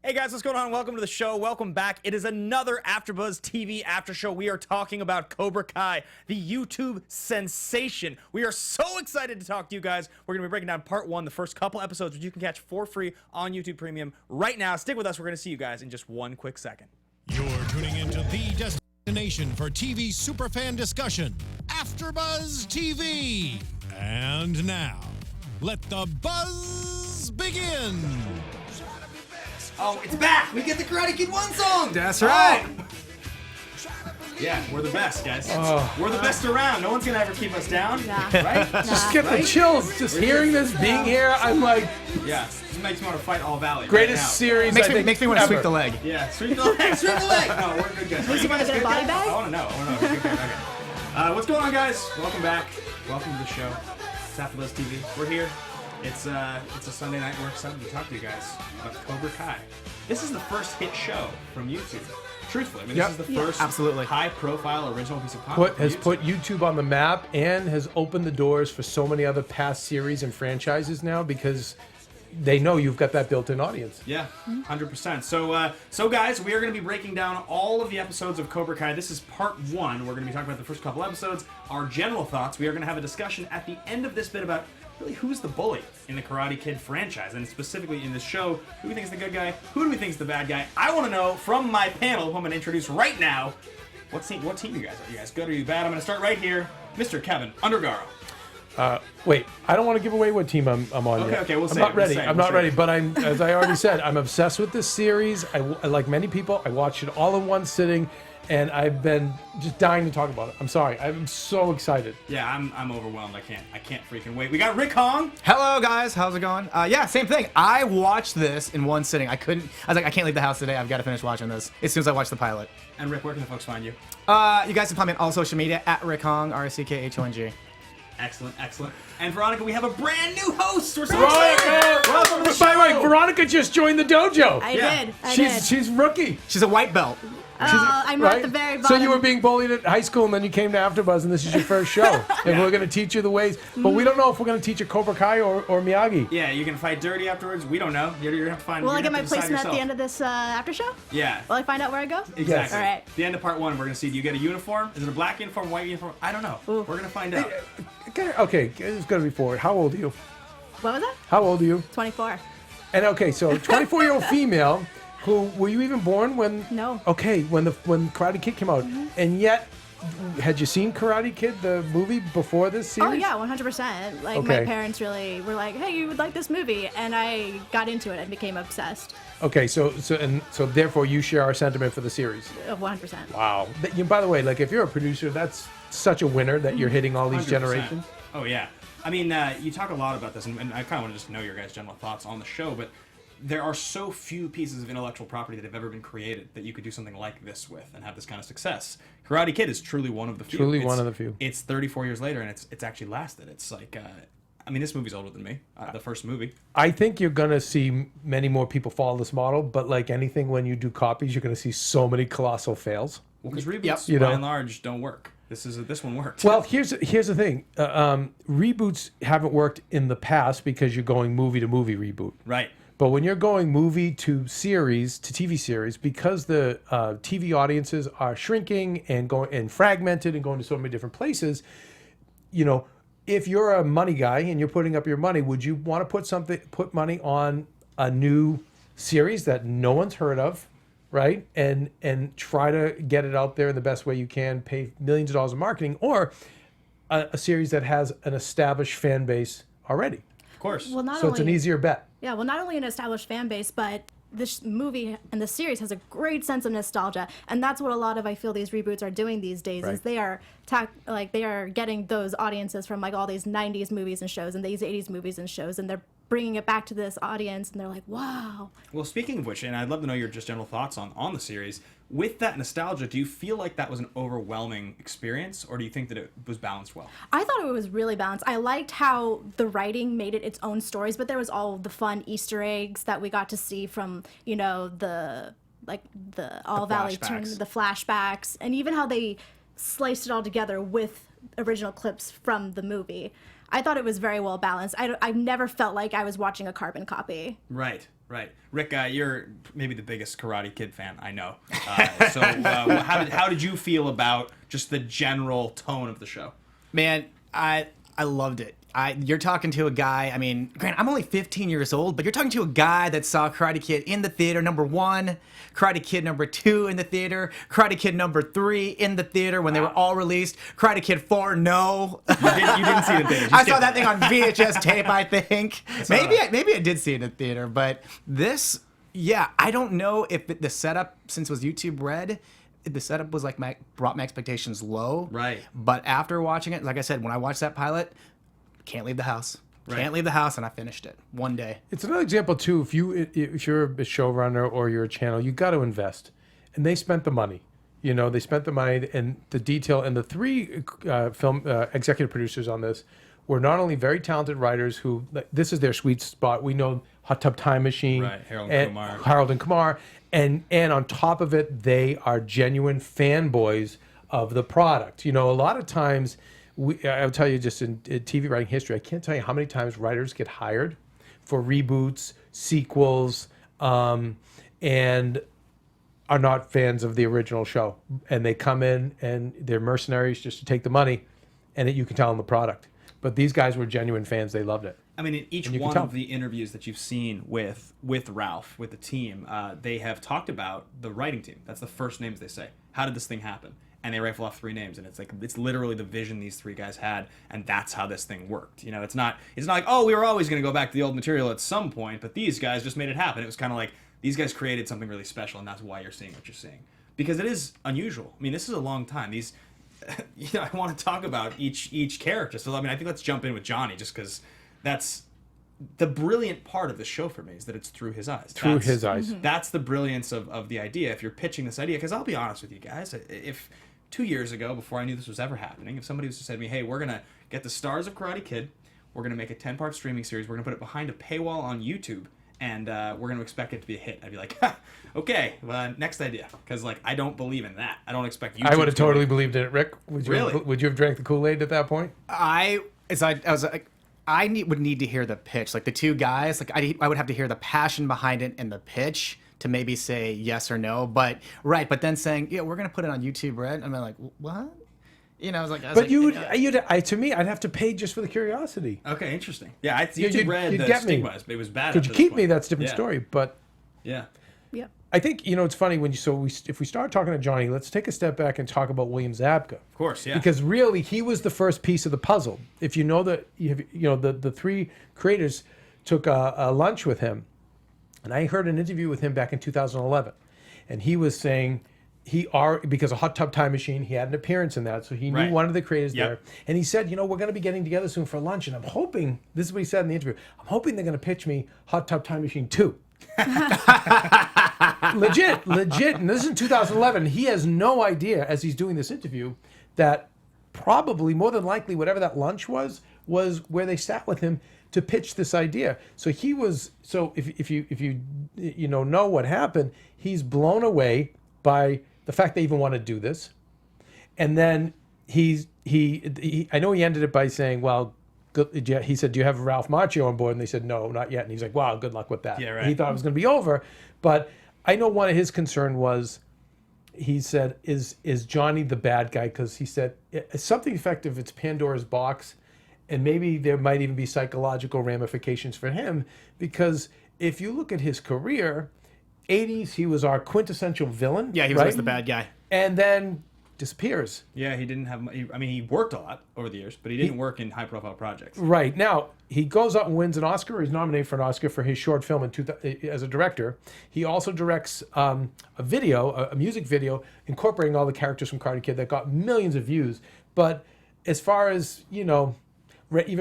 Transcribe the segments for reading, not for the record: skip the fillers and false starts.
Hey guys, what's going on? Welcome to the show. Welcome back. It is another AfterBuzz TV after show. We are talking about Cobra Kai, the YouTube sensation. We are so excited to talk to you guys. We're going to be breaking down part 1, the first couple episodes, which you can catch for free on YouTube Premium right now. Stick with us. We're going to see you guys in just one quick second. You're tuning into the destination for TV superfan discussion, AfterBuzz TV. And now, let the buzz begin. Oh, it's back! We get the Karate Kid 1 song! That's right! Yeah, we're the best, guys. We're the best around. No one's gonna ever keep us down. Nah. Right? Just get the chills. Just hearing this, being here, I'm like, Yeah. This makes me want to fight all Valley. greatest right series Makes I me, think makes me want to ever. sweep the leg. Yeah, sweep the leg. Sweep the leg! No, we're good guys. Who's gonna get a body bag? I want to know. Good guys. Okay. What's going on, guys? Welcome back. Welcome to the show. It's AfterBuzz TV. We're here. It's a Sunday night. We're excited to talk to you guys about Cobra Kai. This is the first hit show from YouTube. Truthfully, I mean, this is the first absolutely high-profile original piece of content. Has put YouTube on the map and has opened the doors for so many other past series and franchises now because they know you've got that built-in audience. Yeah, 100%. So guys, we are going to be breaking down all of the episodes of Cobra Kai. This is part 1. We're going to be talking about the first couple episodes, our general thoughts. We are going to have a discussion at the end of this bit about really who's the bully in the Karate Kid franchise, and specifically in this show, who do we think is the good guy, who do we think is the bad guy? I want to know from my panel, who I'm going to introduce right now, what team you guys are. You guys good or you bad? I'm going to start right here, Mr. Keven Undergaro. Wait, I don't want to give away what team I'm on yet. Okay, we'll I'm say not it, ready. we'll say it, I'm we'll not say ready, it. but as I already said, I'm obsessed with this series. Like many people, I watched it all in one sitting, and I've been just dying to talk about it. I'm sorry. I'm so excited. Yeah, I'm overwhelmed. I can't freaking wait. We got Rick Hong. Hello, guys. How's it going? Yeah, same thing. I watched this in one sitting. I was like, I can't leave the house today. I've got to finish watching this as soon as I watch the pilot. And Rick, where can the folks find you? You guys can find me on all social media at Rick Hong, RCKHONG. Excellent. And Veronica, we have a brand new host. We're so Veronica! excited. Welcome to the show. By the way, Veronica just joined the dojo. I Yeah. did. I did. She's rookie. She's a white belt. I'm Right? at the very bottom. So you were being bullied at high school, and then you came to AfterBuzz, and this is your first show. And we're going to teach you the ways. But we don't know if we're going to teach you Cobra Kai or Miyagi. Yeah, you can fight dirty afterwards. We don't know. You're gonna have to find. Will you're I get gonna my have to decide placement at the yourself. end of this after show? Yeah. Will I find out where I go? Exactly. All right. The end of part 1, we're gonna see. Do you get a uniform? Is it a black uniform, white uniform? I don't know. Ooh. We're gonna find out. Okay, it's going to be forward. How old are you? What was that? How old are you? 24. And okay, so 24-year-old female. Who were you even born when? No. Okay, when Karate Kid came out, and yet, had you seen Karate Kid the movie before this series? Oh yeah, 100%. Like Okay. my parents really were like, "Hey, you would like this movie," and I got into it and became obsessed. Okay, so therefore you share our sentiment for the series. 100%. Wow. By the way, like if you're a producer, that's such a winner that you're hitting all these 100%. generations. Oh yeah. I mean, you talk a lot about this, and I kind of want to just know your guys' general thoughts on the show, but there are so few pieces of intellectual property that have ever been created that you could do something like this with and have this kind of success. Karate Kid is truly one of the few. One of the few. It's 34 years later, and it's actually lasted. It's like, I mean, this movie's older than me, the first movie. I think you're going to see many more people follow this model, but like anything, when you do copies, you're going to see so many colossal fails. Well, because reboots, Yep. You by know. and large, don't work. This one worked. Well, here's the thing. Reboots haven't worked in the past because you're going movie to movie reboot. Right. But when you're going movie to series to TV series, because the TV audiences are shrinking and going and fragmented and going to so many different places, you know, if you're a money guy and you're putting up your money, would you want to put money on a new series that no one's heard of, right? And try to get it out there in the best way you can, pay millions of dollars in marketing, or a series that has an established fan base already? Of course. Well, not So only it's an easier bet. Yeah, well, not only an established fan base, but this movie and the series has a great sense of nostalgia, and that's what a lot of I feel these reboots are doing these days. Right. Is they are getting those audiences from like all these '90s movies and shows and these '80s movies and shows, and they're bringing it back to this audience, and they're like, wow. Well, speaking of which, and I'd love to know your just general thoughts on the series. With that nostalgia, do you feel like that was an overwhelming experience, or do you think that it was balanced well? I thought it was really balanced. I liked how the writing made it its own stories, but there was all the fun Easter eggs that we got to see from, you know, the All Valley turn, flashbacks. the flashbacks, and even how they sliced it all together with original clips from the movie. I thought it was very well balanced. I never felt like I was watching a carbon copy. Right. Rick, you're maybe the biggest Karate Kid fan I know. How did you feel about just the general tone of the show? Man, I loved it. You're talking to a guy, I mean, Grant, I'm only 15 years old, but you're talking to a guy that saw Karate Kid in the theater #1, Karate Kid #2 in the theater, Karate Kid #3 in the theater when they were all released, Karate Kid 4, no. You didn't see it in theaters. I saw that thing on VHS tape, I think. Maybe I did see it in the theater, but this, yeah, I don't know if the setup, since it was YouTube Red, the setup was like brought my expectations low. Right. But after watching it, like I said, when I watched that pilot, can't leave the house. Right. Can't leave the house, and I finished it one day. It's another example too. If you're a showrunner or you're a channel, you got to invest, and they spent the money. You know, they spent the money and the detail. And the three film executive producers on this were not only very talented writers who this is their sweet spot. We know Hot Tub Time Machine, right? Harold and Kumar, and on top of it, they are genuine fanboys of the product. You know, a lot of times. I'll tell you, just in TV writing history, I can't tell you how many times writers get hired for reboots, sequels, and are not fans of the original show. And they come in and they're mercenaries just to take the money, and you can tell them the product. But these guys were genuine fans. They loved it. I mean, in each one of the interviews that you've seen with Ralph, with the team, they have talked about the writing team. That's the first names they say. How did this thing happen? And they rifle off 3 names, and it's literally the vision these 3 guys had, and that's how this thing worked. You know, it's not like, oh, we were always going to go back to the old material at some point, but these guys just made it happen. It was kind of like these guys created something really special, and that's why you're seeing what you're seeing, because it is unusual. I mean, this is a long time. These, you know, I want to talk about each character. So I mean, I think let's jump in with Johnny, just because that's the brilliant part of the show for me is that it's through his eyes. His eyes. That's the brilliance of the idea. If you're pitching this idea, because I'll be honest with you guys, if 2 years ago, before I knew this was ever happening, if somebody was to say to me, hey, we're going to get the stars of Karate Kid, we're going to make a 10-part streaming series, we're going to put it behind a paywall on YouTube, and we're going to expect it to be a hit, I'd be like, okay, next idea. Because, like, I don't believe in that. I don't expect YouTube I would have totally believed in it. Rick, would you have drank the Kool-Aid at that point? I would need to hear the pitch. Like, the 2 guys, like, I would have to hear the passion behind it and the pitch to maybe say yes or no, but then saying, yeah, we're gonna put it on YouTube Red. I'm like, what? You know, I was like, to me, I'd have to pay just for the curiosity. Okay, interesting. Yeah, YouTube Red. The stigma, it was bad. Could you keep me? That's a different story. But yeah, I think it's funny when if we start talking to Johnny, let's take a step back and talk about William Zabka. Of course, yeah. Because really, he was the first piece of the puzzle. If you know that, the 3 creators took a lunch with him. And I heard an interview with him back in 2011, and he was saying because of Hot Tub Time Machine, he had an appearance in that, so he knew one of the creators there. And he said, we're going to be getting together soon for lunch, and I'm hoping, this is what he said in the interview, I'm hoping they're going to pitch me Hot Tub Time Machine 2. legit, and this is in 2011. He has no idea, as he's doing this interview, that probably, more than likely, whatever that lunch was where they sat with him to pitch this idea. So if you know what happened, he's blown away by the fact they even want to do this. And then I know he ended it by saying, well, he said, do you have Ralph Macchio on board? And they said, no, not yet. And he's like, wow, good luck with that. Yeah, right. He thought it was going to be over. But I know one of his concern was, he said, is Johnny the bad guy? Because he said, it's something effective. It's Pandora's box. And maybe there might even be psychological ramifications for him, because if you look at his career, 80s, he was our quintessential villain. Yeah, he was always the bad guy. And then disappears. Yeah, he didn't have... I mean, he worked a lot over the years, but he didn't work in high-profile projects. Right. Now, he goes out and wins an Oscar. He's nominated for an Oscar for his short film as a director. He also directs a music video, incorporating all the characters from Karate Kid that got millions of views. But as far as, even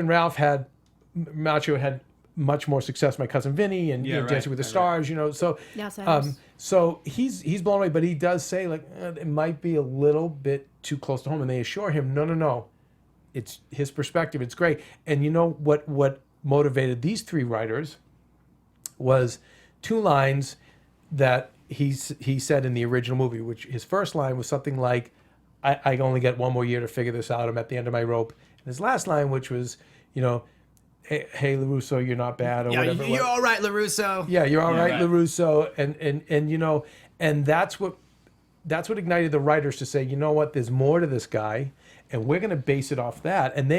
Macchio had much more success. My Cousin Vinny and Dancing with the Stars, So so he's blown away, but he does say it might be a little bit too close to home, and they assure him, no, it's his perspective. It's great. And what motivated these 3 writers was 2 lines that he said in the original movie, which his first line was something like, I only get 1 more year to figure this out. I'm at the end of my rope. And his last line, which was, you know, hey LaRusso, you're not bad, or Yeah, whatever. you're all right, LaRusso. Yeah, you're all right, right. LaRusso, and you know, and that's what ignited the writers to say, you know what, there's more to this guy, and we're going to base it off that. And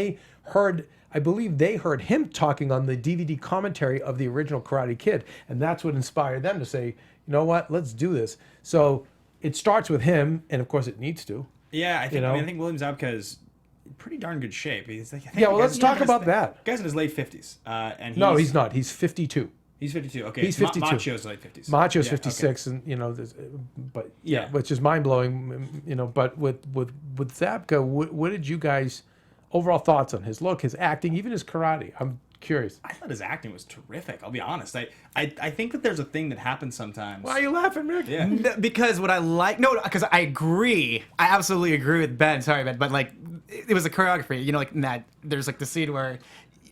I believe they heard him talking on the DVD commentary of the original Karate Kid, and that's what inspired them to say, you know what, let's do this. So it starts with him, and of course it needs to. Yeah, I think. know? I think William Zabka is in pretty darn good shape. He's like, I think Yeah, well, the let's guy's- talk the about that. Guy's in his late 50s, and No, he's not. He's 52. He's 52. Okay, He's 52. Macchio's late 50s. Macchio's Yeah, 56, and you know, but Yeah. which is mind blowing. You know, but with Zabka, what did you guys overall thoughts on his look, his acting, even his karate? I'm curious. I thought his acting was terrific. I'll be honest. I think that there's a thing that happens sometimes. Why are you laughing, Rick? Yeah. Because what I like, because I agree. I absolutely agree with Ben. Sorry, Ben, but like, it was a choreography. You know, like in that there's like the scene where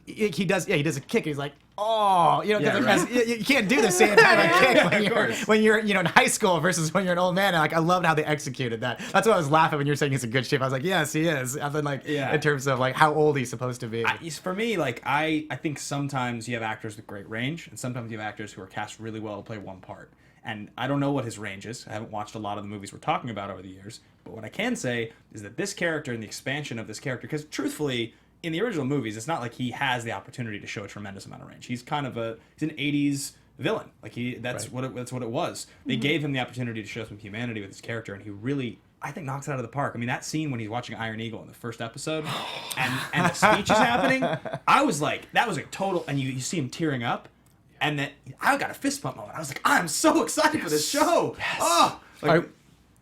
he does a kick. He's like, oh, you know, Yeah, because right. you can't do the same kind of kick course. when you're in high school versus when you're an old man. And like, I loved how they executed that. That's why I was laughing when you were saying he's in good shape. I was like, yes, he is. And then like, Yeah. in terms of like how old he's supposed to be. For me, like I think sometimes you have actors with great range, and sometimes you have actors who are cast really well to play one part. And I don't know what his range is. I haven't watched a lot of the movies we're talking about over the years. But what I can say is that this character and the expansion of this character, because truthfully, in the original movies, it's not like he has the opportunity to show a tremendous amount of range. He's kind of he's an 80s villain. Like that's what it was. They gave him the opportunity to show some humanity with his character, and he really, I think, knocks it out of the park. I mean, that scene when he's watching Iron Eagle in the first episode, and the speech is happening, I was like, that was a total, and you see him tearing up, and then I got a fist bump moment. I was like, I'm so excited for this show. Yes. Oh, like, All right,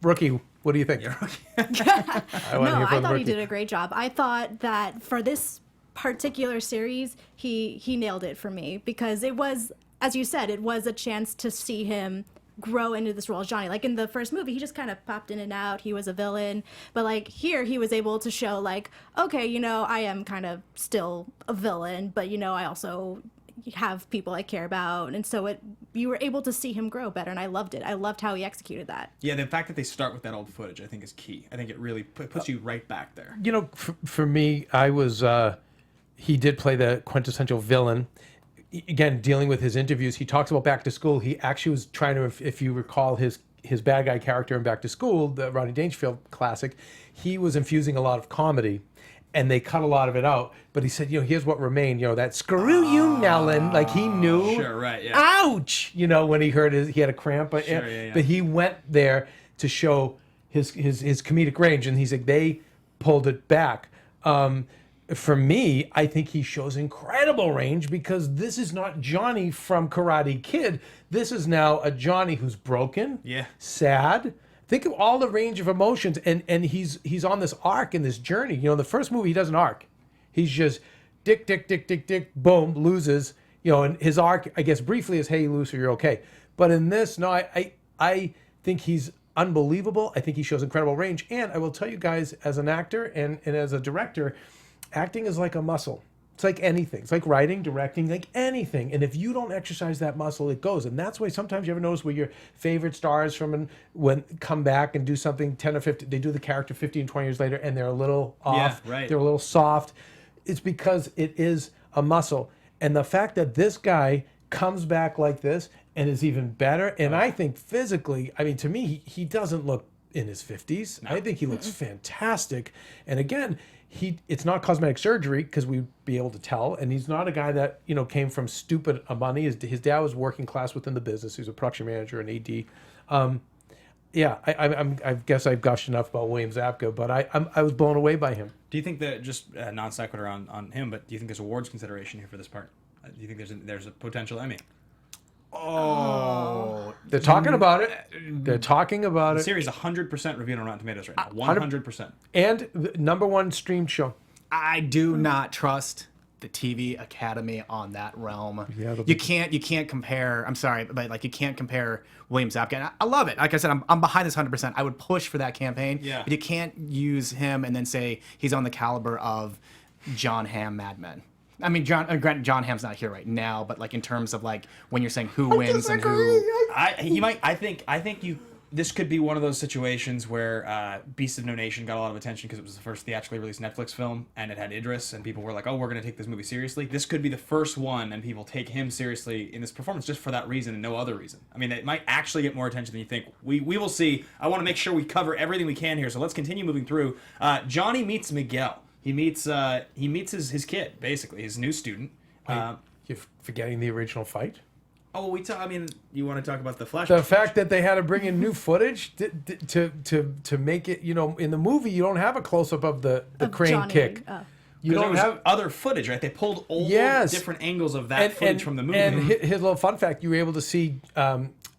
Rookie, what do you think? I wanna No, hear I from thought he Rookie. did a great job. I thought that for this particular series, he nailed it for me because it was, as you said, it was a chance to see him grow into this role as Johnny. Like in the first movie, he just kind of popped in and out. He was a villain. But like here, he was able to show like, okay, you know, I am kind of still a villain, but you know, I also have people I care about. And so you were able to see him grow better, and I loved it. I loved how he executed that. yeah, the fact that they start with that old footage, I think, is key. I think it really puts you right back there. You know, for me, I was. He did play the quintessential villain. Again, dealing with his interviews, he talks about Back to School. He actually was trying to, if you recall his bad guy character in Back to School, the Rodney Dangerfield classic, he was infusing a lot of comedy, and they cut a lot of it out. But he said, you know, here's what remained. You know, that screw you, Nellen. Like he knew. Sure, right, yeah. Ouch! You know, when he heard he had a cramp. But, Sure, yeah. but he went there to show his comedic range, and he's like, they pulled it back. For me, I think he shows incredible range because this is not Johnny from Karate Kid. This is now a Johnny who's broken, Yeah. sad. Think of all the range of emotions, and he's on this arc in this journey. You know, in the first movie, he doesn't arc. He's just dick, boom, loses. You know, and his arc, I guess, briefly is, hey, you lose, or you're okay. But in this, no, I think he's unbelievable. I think he shows incredible range. And I will tell you guys, as an actor and as a director, acting is like a muscle. It's like anything. It's like writing, directing, like anything. And if you don't exercise that muscle, it goes. And that's why sometimes you ever notice where your favorite stars when come back and do something 10 or 50, they do the character 15, 20 years later, and they're a little off. Yeah, right. They're a little soft. It's because it is a muscle. And the fact that this guy comes back like this and is even better, and I think physically, I mean, to me, he doesn't look in his 50s. I think he looks fantastic. And again, it's not cosmetic surgery because we'd be able to tell, and he's not a guy that, you know, came from stupid money. His dad was working class within the business. He was a production manager and AD. Yeah, I guess I've gushed enough about William Zabka, but I was blown away by him. Do you think that, just non sequitur on him, but do you think there's awards consideration here for this part? Do you think there's a potential Emmy? Oh, They're talking about it. They're talking about The it. series 100% reviewed on Rotten Tomatoes right now. 100%. And the #1 streamed show. I do not trust the TV Academy on that realm. Yeah, you can't compare. I'm sorry, but like you can't compare William Zabka. And I love it. Like I said, I'm behind this 100%. I would push for that campaign. Yeah. But you can't use him and then say he's on the caliber of John Hamm Mad Men. I mean, granted, John Hamm's not here right now, but like in terms of like when you're saying who wins and who. I think this could be one of those situations where Beast of No Nation got a lot of attention because it was the first theatrically released Netflix film, and it had Idris, and people were like, oh, we're going to take this movie seriously. This could be the first one, and people take him seriously in this performance just for that reason and no other reason. I mean, it might actually get more attention than you think. We will see. I want to make sure we cover everything we can here, so let's continue moving through. Johnny meets Miguel. He meets his kid, basically, his new student. You're forgetting the original fight? Oh, I mean, you want to talk about the flashback? The fact that they had to bring in new footage to make it, in the movie, you don't have a close up of the crane Johnny. kick. Oh. You don't have other footage, right? They pulled old different angles of that footage from the movie. And his little fun fact, you were able to see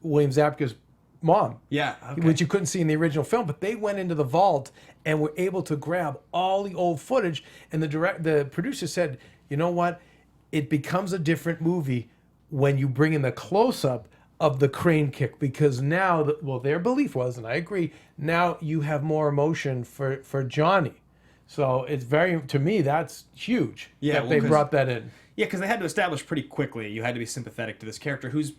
William Zabka's mom. Yeah, okay. Which you couldn't see in the original film, but they went into the vault and were able to grab all the old footage. And the producer said, you know what? It becomes a different movie when you bring in the close-up of the crane kick, because now, their belief was, and I agree, now you have more emotion for Johnny. So it's to me, that's huge that they brought that in. Yeah, because they had to establish pretty quickly, you had to be sympathetic to this character who's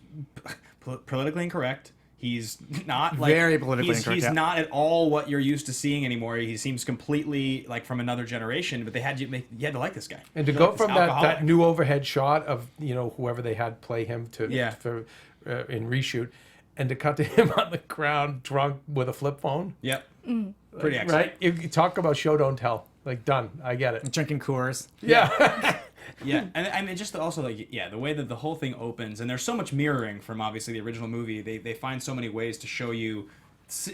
politically incorrect. He's not very politically incorrect. He's not at all what you're used to seeing anymore. He seems completely like from another generation. But you had to like this guy. And to go from that new overhead shot of whoever they had play him in reshoot, and to cut to him on the ground drunk with a flip phone. Yep. Pretty excellent. Right? You talk about show don't tell. Like done. I get it. Drinking Coors. Yeah. Yeah, and I mean, just also the way that the whole thing opens, and there's so much mirroring from obviously the original movie. They find so many ways to show you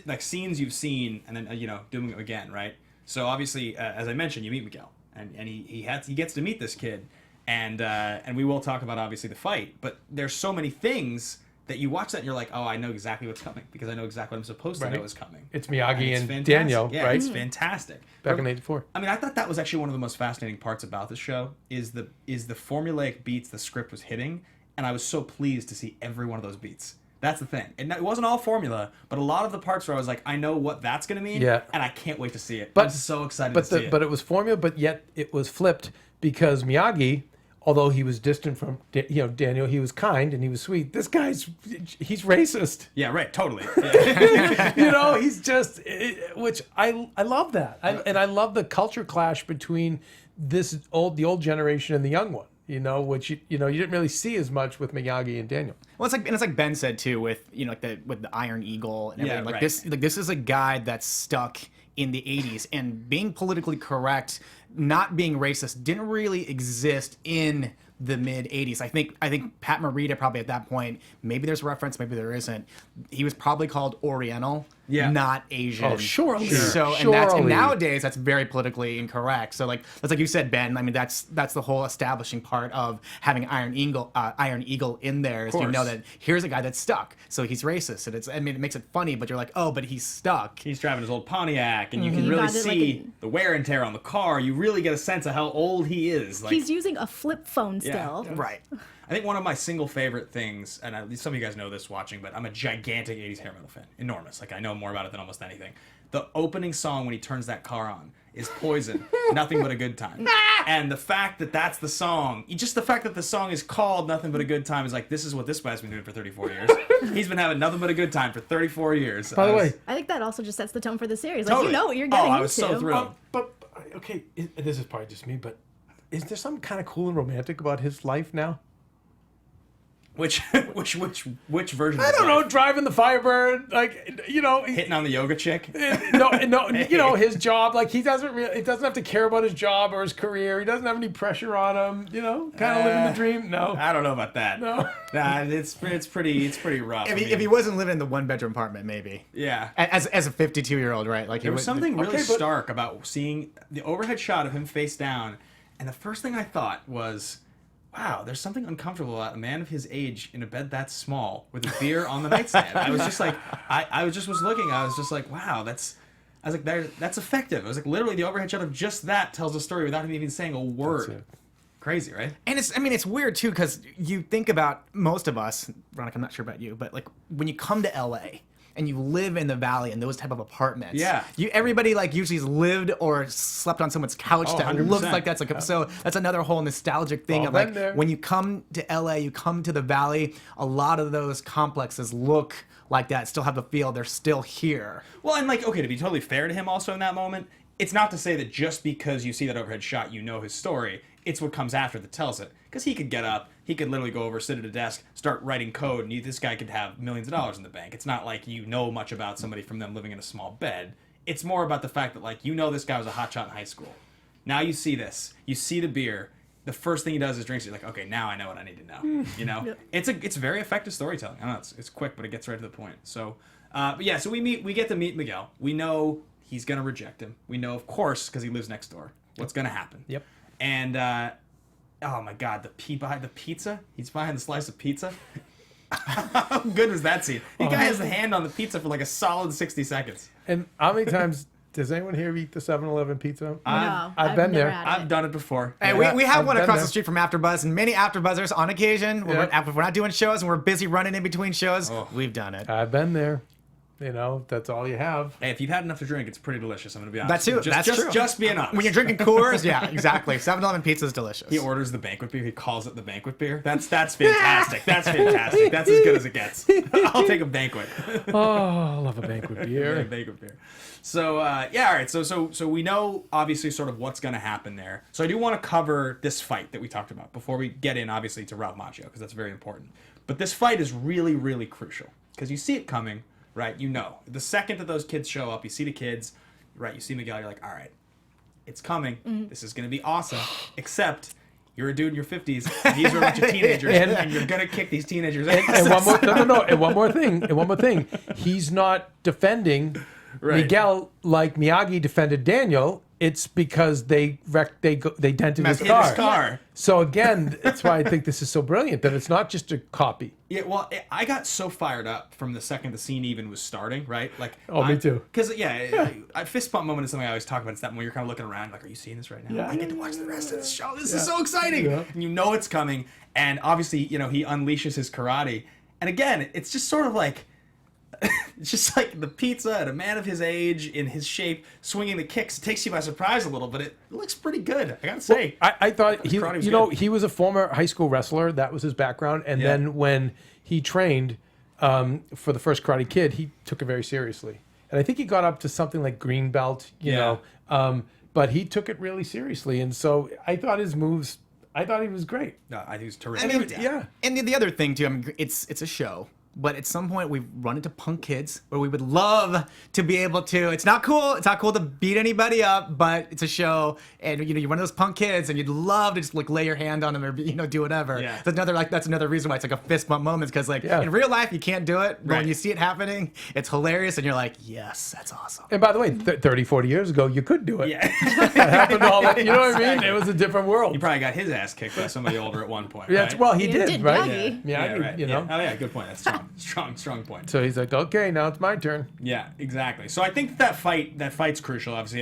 like scenes you've seen, and then doing it again, right? So obviously, as I mentioned, you meet Miguel, and he gets to meet this kid, and we will talk about obviously the fight, but there's so many things that you watch that and you're like, oh, I know exactly what's coming because I know exactly what I'm supposed to know is coming. It's Miyagi and fantastic. Daniel, yeah, right? It's fantastic. Back in '84. I mean, I thought that was actually one of the most fascinating parts about the show is the formulaic beats the script was hitting, and I was so pleased to see every one of those beats. That's the thing. And it wasn't all formula, but a lot of the parts where I was like, I know what that's going to mean, and I can't wait to see it. I'm so excited to see it. But it was formula, but yet it was flipped because Miyagi, although he was distant from Daniel, he was kind and he was sweet. This he's racist. Yeah, right. Totally. Yeah. He's just, which I love that, and I love the culture clash between the old generation and the young one. Which you didn't really see as much with Miyagi and Daniel. Well, it's like Ben said too, with with the Iron Eagle and everything. Right. This is a guy that's stuck in the 80s, and being politically correct, not being racist, didn't really exist in the mid 80s. I think Pat Morita probably at that point, maybe there's a reference, maybe there isn't. He was probably called Oriental, not Asian. Oh, surely. So and nowadays that's very politically incorrect. So that's like you said, Ben. I mean that's the whole establishing part of having Iron Eagle in there is you know that here's a guy that's stuck, so he's racist, and it makes it funny, but you're like, oh, but he's stuck. He's driving his old Pontiac, and you can really see the wear and tear on the car. You really get a sense of how old he is. He's using a flip phone still. Right. I think one of my single favorite things, and some of you guys know this watching, but I'm a gigantic 80s hair metal fan. Enormous. I know more about it than almost anything. The opening song when he turns that car on is Poison, Nothing But a Good Time. And the fact that that's the song, just the fact that the song is called Nothing But a Good Time is like, this is what this guy's been doing for 34 years. He's been having nothing but a good time for 34 years. By the way, I think that also just sets the tone for the series. Totally. You know what you're getting into. I was so thrilled. but okay, this is probably just me, but is there something kind of cool and romantic about his life now? Which version? I don't know. Driving the Firebird, hitting on the yoga chick. No, his job. Like he doesn't have to care about his job or his career. He doesn't have any pressure on him. Kind of living the dream. No, I don't know about that. No, nah, it's pretty rough. If he wasn't living in the 1-bedroom apartment, maybe. Yeah. As a 52-year-old, right? Like there was something really stark about seeing the overhead shot of him face down, and the first thing I thought was, wow, there's something uncomfortable about a man of his age in a bed that small with a beer on the nightstand. I was just like, I was looking, I was just like, wow, that's effective. I was like, literally the overhead shot of just that tells a story without him even saying a word. Crazy, right? And it's weird too, because you think about most of us, Veronica, I'm not sure about you, but like when you come to LA and you live in the valley in those type of apartments. Yeah. Everybody like usually has lived or slept on someone's couch that 100%. looks like that's like so that's another whole nostalgic thing All of like been there. when you come to LA, you come to the valley, a lot of those complexes look like that, still have a feel, they're still here. Well, and like, okay, to be totally fair to him also in that moment, it's not to say that just because you see that overhead shot, you know his story. It's what comes after that tells it. Because he could get up, he could literally go over, sit at a desk, start writing code, and this guy could have millions of dollars in the bank. It's not like you know much about somebody from them living in a small bed. It's more about the fact that, like, you know this guy was a hotshot in high school. Now you see this. You see the beer. The first thing he does is drinks. You're like, okay, now I know what I need to know. You know? Yep. It's very effective storytelling. I know it's quick, but it gets right to the point. So, but yeah, so we get to meet Miguel. We know he's going to reject him. We know, of course, because he lives next door, what's going to happen. Yep. And, oh my God, the pea behind the pizza? He's behind the slice of pizza? How good was that scene? The guy has the hand on the pizza for like a solid 60 seconds. And how many times does anyone here eat the 7-Eleven pizza? No, I've been never there. had it. I've done it before. Hey, Yeah, we have I've one been across there. the street from AfterBuzz, and many AfterBuzzers on occasion, when Yeah. we're not doing shows and we're busy running in between shows, we've done it. I've been there. You know, that's all you have. Hey, if you've had enough to drink, it's pretty delicious. I'm going to be honest. That's true. That's true. Just being honest. When you're drinking Coors, yeah, exactly. 7-Eleven pizza is delicious. He orders the banquet beer. He calls it the banquet beer. That's fantastic. That's fantastic. That's as good as it gets. I'll take a banquet. Oh, I love a banquet Yeah, beer. banquet beer. So yeah, all right. So we know obviously sort of what's going to happen there. So I do want to cover this fight that we talked about before we get in, obviously, to Ralph Macchio, because that's very important. But this fight is really, really crucial because you see it coming, right? You know, the second that those kids show up, you see the kids, right? You see Miguel, you're like, all right, it's coming. This is going to be awesome. Except you're a dude in your 50s, and these are a bunch of teenagers, and you're going to kick these teenagers' ass. And one more, no. And one more thing. He's not defending Right. Miguel like Miyagi defended Daniel. It's because they dented his In car. his car. So again, that's why I think this is so brilliant that it's not just a copy. Yeah, well, I got so fired up from the second the scene even was starting, right? Like, Oh, me too. Because a fist bump moment is something I always talk about. It's that when you're kind of looking around, like, are you seeing this right now? Yeah. I get to watch the rest of the show. This is so exciting, Yeah. and you know it's coming. And obviously, you know, he unleashes his karate, and again, it's just sort of like. It's just like the pizza and a man of his age in his shape swinging the kicks. It takes you by surprise a little, but it looks pretty good. I gotta say. I thought he, karate was you know, good. he was a former high school wrestler. That was his background. And then when he trained for the first Karate Kid, he took it very seriously. And I think he got up to something like green belt, you know. But he took it really seriously. And so I thought his moves. I thought he was great. No, I think he's terrific. I mean, Yeah. And the other thing too, I mean, it's a show, but at some point we've run into punk kids where we would love to be able to. It's not cool. It's not cool to beat anybody up, but it's a show, and you know you're one of those punk kids, and you'd love to just like lay your hand on them or do whatever. Yeah. That's another reason why it's like a fist bump moment, because like Yeah. in real life you can't do it, but Right. when you see it happening, it's hilarious, and you're like, yes, that's awesome. And by the way, 30, 40 years ago, you could do it. Yeah. That happened all that. You know what I mean? It was a different world. He probably got his ass kicked by somebody older at one point. Yeah, right? well, he Yeah, did, did right? Miyagi. Yeah, right. you know. Oh yeah, good point. That's strong point. So he's like, okay, now it's my turn. Yeah, exactly. So I think that fight's crucial. Obviously,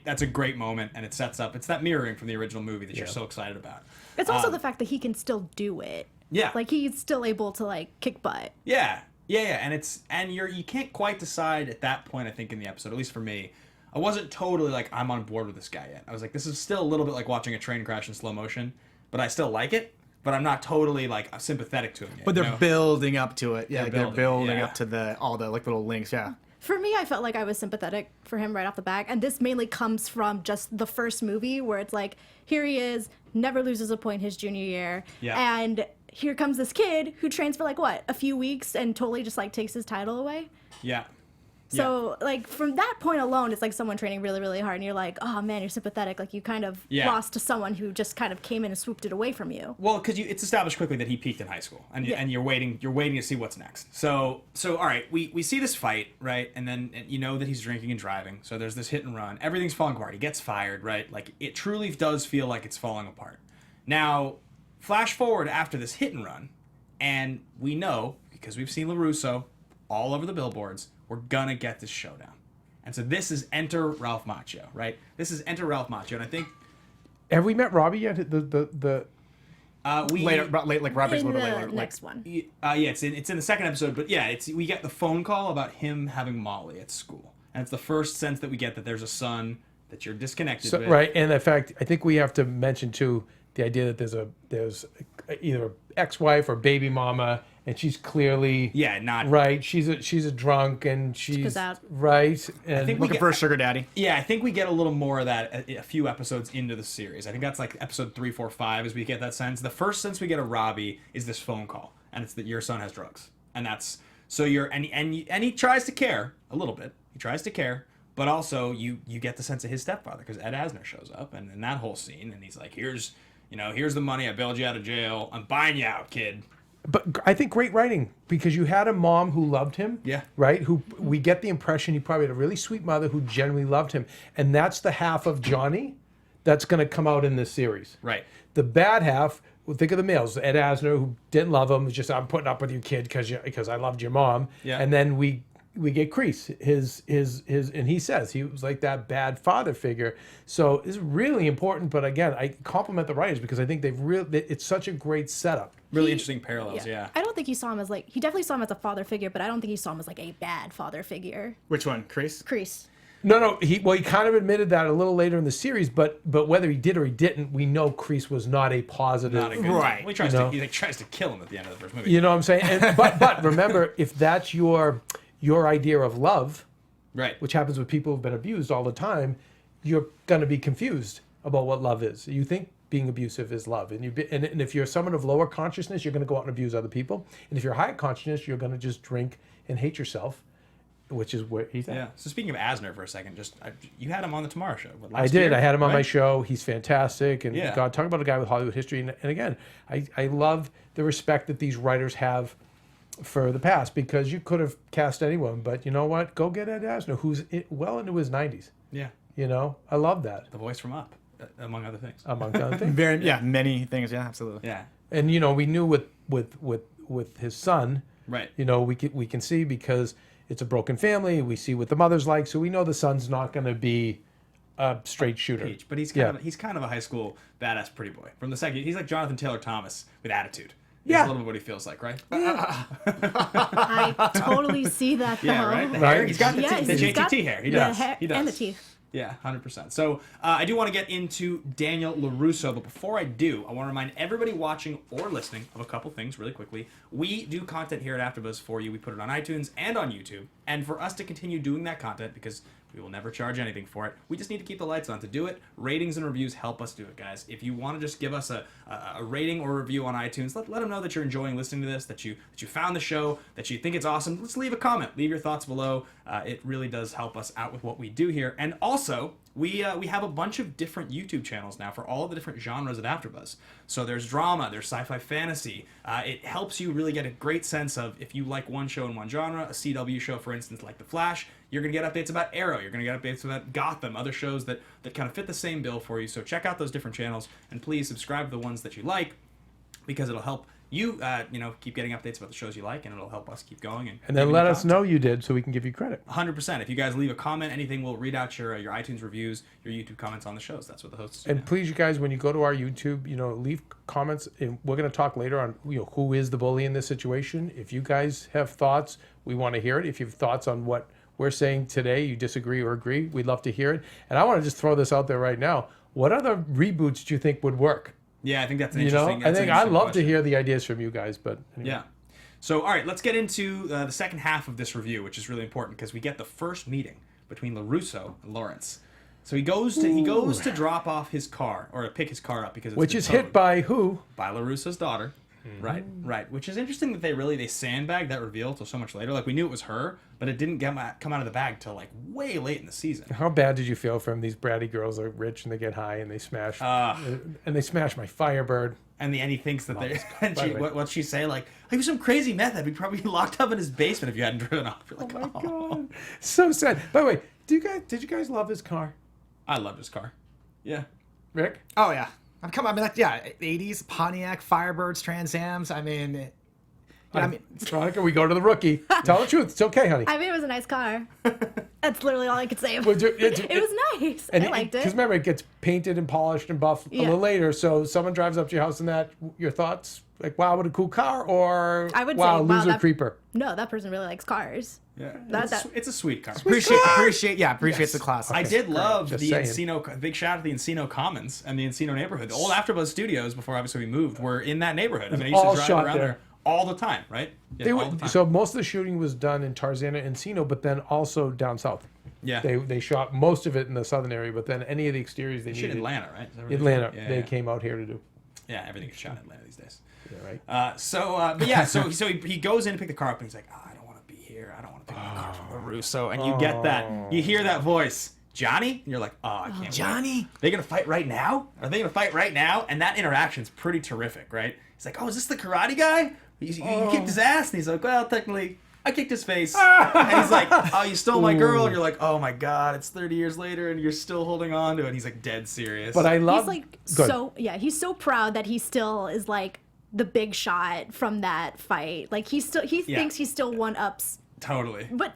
that's a great moment, and it sets up. It's that mirroring from the original movie that you're so excited about. It's also the fact that he can still do it. Yeah. Like he's still able to like kick butt. Yeah, and you can't quite decide at that point. I think in the episode, at least for me, I wasn't totally like I'm on board with this guy yet. I was like, this is still a little bit like watching a train crash in slow motion, but I still like it. But I'm not totally like sympathetic to him yet. But they're you know? building up to it. Yeah, they're building yeah. up to all the like little links. Yeah. For me, I felt like I was sympathetic for him right off the back. And this mainly comes from just the first movie where it's like, here he is, never loses a point his junior year. Yeah. And here comes this kid who trains for like, what, a few weeks and totally just like takes his title away. Yeah. So like from that point alone, it's like someone training really, really hard. And you're like, oh man, you're sympathetic. Like you kind of Yeah. lost to someone who just kind of came in and swooped it away from you. Well, because it's established quickly that he peaked in high school, and Yeah. and you're waiting to see what's next. So all right, we see this fight, right, and then you know that he's drinking and driving. So there's this hit and run. Everything's falling apart. He gets fired, right? Like it truly does feel like it's falling apart. Now, flash forward after this hit and run, and we know because we've seen LaRusso all over the billboards, we're gonna get this showdown. And so this is enter Ralph Macchio, right? This is enter Ralph Macchio, and I think Have we met Robbie yet? The Later, like Robert's a In little the bit later. next one. Yeah, it's in the second episode, but yeah, we get the phone call about him having Molly at school, and it's the first sense that we get that there's a son that you're disconnected with. Right, and in fact, I think we have to mention too the idea that there's either ex-wife or baby mama, and she's clearly not right. She's a drunk, and she's out. right. And I think Looking for a sugar daddy. Yeah, I think we get a little more of that a few episodes into the series. I think that's like episode 3, 4, 5 as we get that sense. The first sense we get of Robbie is this phone call, and it's that your son has drugs, and that's so and he tries to care a little bit. He tries to care, but also you get the sense of his stepfather because Ed Asner shows up and in that whole scene, and he's like, here's the money, I bailed you out of jail, I'm buying you out, kid. But I think great writing because you had a mom who loved him. Yeah. Right. Who we get the impression he probably had a really sweet mother who genuinely loved him, and that's the half of Johnny that's going to come out in this series. Right. The bad half. Well, think of the males. Ed Asner, who didn't love him, was just I'm putting up with you, kid, because I loved your mom. Yeah. And then we get Kreese, his, and he says he was like that bad father figure. So it's really important. But again, I compliment the writers because I think it's such a great setup. Really interesting parallels, yeah. I don't think he saw him as he definitely saw him as a father figure, but I don't think he saw him as a bad father figure. Which one, Chris? Crease. No. He kind of admitted that a little later in the series, but whether he did or he didn't, we know Kreese was not a positive. Not a good Right. Well, he tries to kill him at the end of the first movie. You know what I'm saying? But remember, if that's your idea of love, Right. which happens with people who've been abused all the time, you're going to be confused about what love is. You think being abusive is love, and if you're someone of lower consciousness, you're going to go out and abuse other people, and if you're high consciousness, you're going to just drink and hate yourself, which is where he's at. Yeah. So speaking of Asner for a second, you had him on the Tomorrow Show. I did. I had him on my right? show. He's fantastic, and Yeah. God, talk about a guy with Hollywood history. And again, I love the respect that these writers have for the past because you could have cast anyone, but you know what? Go get Ed Asner, who's well into his 90s. Yeah. You know, I love that. The voice from Up, among other things. Among other things. Many things. Yeah, absolutely. Yeah. And you know, we knew with his son, Right. you know, we can see because it's a broken family. We see what the mother's like, so we know the son's not going to be a straight shooter. Peach, but he's kind of a high school badass pretty boy. From the second, he's like Jonathan Taylor Thomas with attitude. That's Yeah. a little bit what he feels like, right? I totally see that though. Yeah, right. The Right. hair, he's got the Yes, he's got JTT hair. He the does. hair He does. and the teeth. Yeah, 100%. So I do want to get into Daniel LaRusso, but before I do, I want to remind everybody watching or listening of a couple things really quickly. We do content here at AfterBuzz for you. We put it on iTunes and on YouTube. And for us to continue doing that content, because we will never charge anything for it, we just need to keep the lights on to do it. Ratings and reviews help us do it, guys. If you want to just give us a rating or review on iTunes, let them know that you're enjoying listening to this, that you found the show, that you think it's awesome. Let's leave a comment. Leave your thoughts below. It really does help us out with what we do here. And also, we have a bunch of different YouTube channels now for all the different genres of AfterBuzz. So there's drama, there's sci-fi fantasy. It helps you really get a great sense of if you like one show in one genre, a CW show, for instance, like The Flash, you're going to get updates about Arrow, you're going to get updates about Gotham, other shows that kind of fit the same bill for you. So check out those different channels, and please subscribe to the ones that you like, because it'll help you, keep getting updates about the shows you like, and it'll help us keep going. And then let us know you did so we can give you credit. 100%. If you guys leave a comment, anything, we'll read out your iTunes reviews, your YouTube comments on the shows. That's what the hosts do. And now. please, you guys, when you go to our YouTube, leave comments. And we're going to talk later on, who is the bully in this situation. If you guys have thoughts, we want to hear it. If you have thoughts on what we're saying today, you disagree or agree, we'd love to hear it. And I want to just throw this out there right now. What other reboots do you think would work? Yeah, I think that's an interesting. I'd love to hear the ideas from you guys, but anyway. Yeah. So, all right, let's get into the second half of this review, which is really important because we get the first meeting between LaRusso and Lawrence. So he goes to drop off his car or pick his car up because it's which been is towed hit by who? by LaRusso's daughter. Right. Which is interesting that they sandbagged that reveal till so much later. Like we knew it was her, but it didn't come out of the bag till like way late in the season. How bad did you feel for him? These bratty girls are rich and they get high and they smash my Firebird. And he thinks that they're. And By the way. what'd she say? Like, he was some crazy meth head. He'd probably be locked up in his basement if you hadn't driven off. You're like, Oh my god, so sad. By the way, did you guys love his car, I loved his car. Yeah. Rick? Oh yeah. Come on, 80s Pontiac Firebirds, Trans Ams. Veronica, we go to the rookie. Tell the truth. It's okay, honey. I mean, it was a nice car. That's literally all I could say. It was nice. I liked it. Because remember, it gets painted and polished and buffed a little later. So someone drives up to your house and your thoughts? Like, wow, what a cool car, or I would wow, say, loser creeper. No, that person really likes cars. Yeah, That- it's a sweet car. Appreciate the class. I did love Just the saying. Encino. Big shout out to the Encino Commons and the Encino neighborhood. The old AfterBuzz studios, before obviously we moved, were in that neighborhood. I mean, I used all to drive shot around there. there all the time, right? Yeah, all the time. So most of the shooting was done in Tarzana and Encino, but then also down south. yeah, They shot most of it in the southern area, but then any of the exteriors they shit needed. Atlanta, right? Is that where they Atlanta, shot? Yeah, they yeah. came out here to do. Yeah, everything gets shot in Atlanta these days. Yeah, right. But yeah, so he goes in to pick the car up and he's like, I don't want to be here. I don't want to pick up the car from LaRusso. And you get that. You hear that voice, Johnny? And you're like, oh, I can't wait. Johnny? They gonna fight right now? Are they gonna fight right now? And that interaction's pretty terrific, right? He's like, oh, is this the karate guy? You kicked his ass? And he's like, well, technically, I kicked his face. And he's like, oh, you stole my girl? And you're like, oh my God, it's 30 years later and you're still holding on to it. And he's like dead serious. But I love. He's like Good. he's so proud that he still is like the big shot from that fight. Like he thinks he still one ups, Totally. but